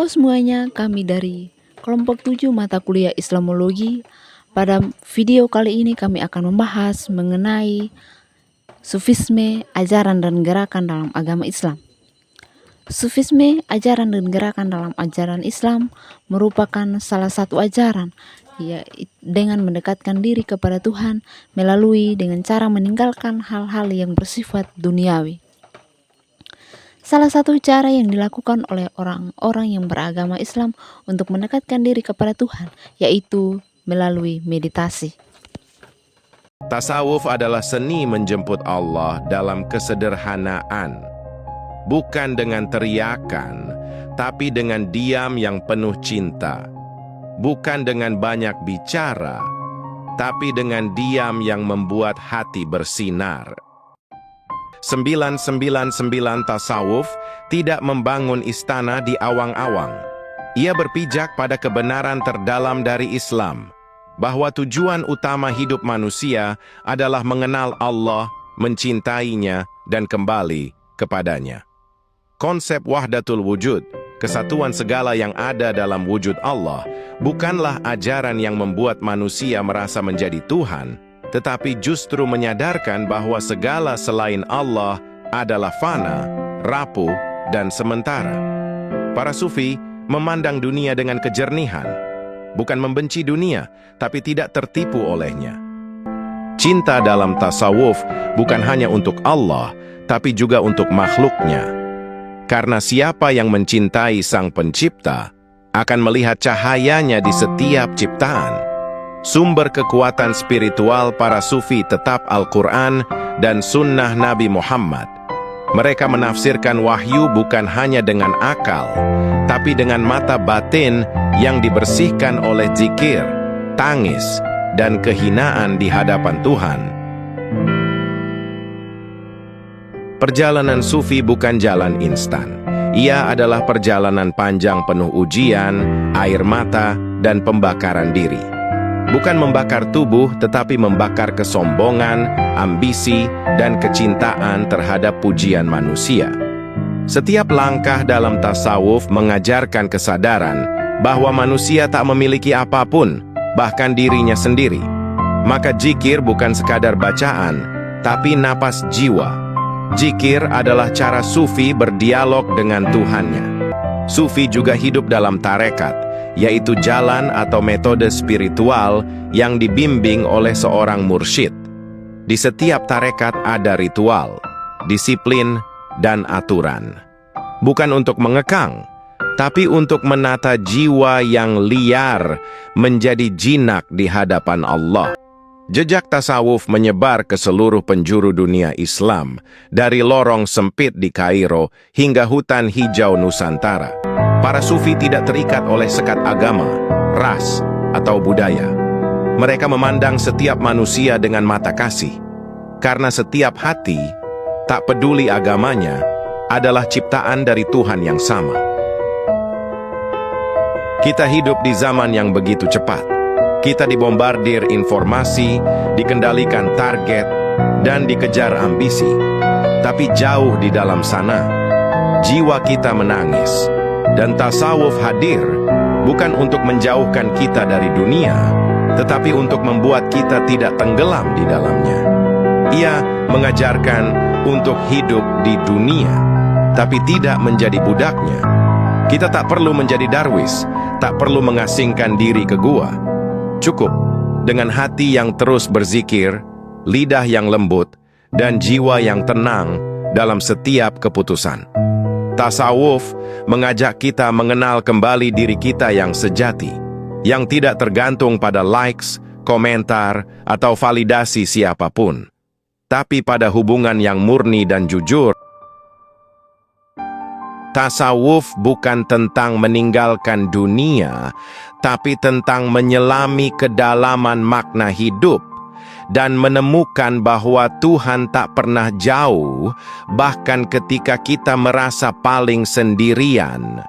Halo semuanya, kami dari kelompok 7 mata kuliah Islamologi. Pada video kali ini kami akan membahas mengenai Sufisme, ajaran dan gerakan dalam agama Islam. Sufisme, ajaran dan gerakan dalam ajaran Islam merupakan salah satu ajaran dengan mendekatkan diri kepada Tuhan melalui dengan cara meninggalkan hal-hal yang bersifat duniawi. Salah satu cara yang dilakukan oleh orang-orang yang beragama Islam untuk mendekatkan diri kepada Tuhan, yaitu melalui meditasi. Tasawuf adalah seni menjemput Allah dalam kesederhanaan, bukan dengan teriakan, tapi dengan diam yang penuh cinta, bukan dengan banyak bicara, tapi dengan diam yang membuat hati bersinar. 999 Tasawuf tidak membangun istana di awang-awang. Ia berpijak pada kebenaran terdalam dari Islam, bahwa tujuan utama hidup manusia adalah mengenal Allah, mencintainya, dan kembali kepadanya. Konsep wahdatul wujud, kesatuan segala yang ada dalam wujud Allah, bukanlah ajaran yang membuat manusia merasa menjadi Tuhan, tetapi justru menyadarkan bahwa segala selain Allah adalah fana, rapuh, dan sementara. Para sufi memandang dunia dengan kejernihan, bukan membenci dunia, tapi tidak tertipu olehnya. Cinta dalam tasawuf bukan hanya untuk Allah, tapi juga untuk makhluknya. Karena siapa yang mencintai Sang Pencipta akan melihat cahayanya di setiap ciptaan. Sumber kekuatan spiritual para sufi tetap Al-Quran dan Sunnah Nabi Muhammad. Mereka menafsirkan wahyu bukan hanya dengan akal, tapi dengan mata batin yang dibersihkan oleh zikir, tangis, dan kehinaan di hadapan Tuhan. Perjalanan sufi bukan jalan instan. Ia adalah perjalanan panjang penuh ujian, air mata, dan pembakaran diri. Bukan membakar tubuh, tetapi membakar kesombongan, ambisi, dan kecintaan terhadap pujian manusia. Setiap langkah dalam tasawuf mengajarkan kesadaran bahwa manusia tak memiliki apapun, bahkan dirinya sendiri. Maka zikir bukan sekadar bacaan, tapi napas jiwa. Zikir adalah cara sufi berdialog dengan Tuhannya. Sufi juga hidup dalam tarekat, yaitu jalan atau metode spiritual yang dibimbing oleh seorang mursyid. Di setiap tarekat ada ritual, disiplin, dan aturan. Bukan untuk mengekang, tapi untuk menata jiwa yang liar menjadi jinak di hadapan Allah. Jejak tasawuf menyebar ke seluruh penjuru dunia Islam, dari lorong sempit di Kairo hingga hutan hijau Nusantara. Para sufi tidak terikat oleh sekat agama, ras, atau budaya. Mereka memandang setiap manusia dengan mata kasih, karena setiap hati, tak peduli agamanya, adalah ciptaan dari Tuhan yang sama. Kita hidup di zaman yang begitu cepat. Kita dibombardir informasi, dikendalikan target, dan dikejar ambisi. Tapi jauh di dalam sana, jiwa kita menangis. Dan tasawuf hadir bukan untuk menjauhkan kita dari dunia, tetapi untuk membuat kita tidak tenggelam di dalamnya. Ia mengajarkan untuk hidup di dunia, tapi tidak menjadi budaknya. Kita tak perlu menjadi darwis, tak perlu mengasingkan diri ke gua. Cukup dengan hati yang terus berzikir, lidah yang lembut, dan jiwa yang tenang dalam setiap keputusan. Tasawuf mengajak kita mengenal kembali diri kita yang sejati, yang tidak tergantung pada likes, komentar, atau validasi siapapun, tapi pada hubungan yang murni dan jujur. Tasawuf bukan tentang meninggalkan dunia, tapi tentang menyelami kedalaman makna hidup dan menemukan bahwa Tuhan tak pernah jauh, bahkan ketika kita merasa paling sendirian.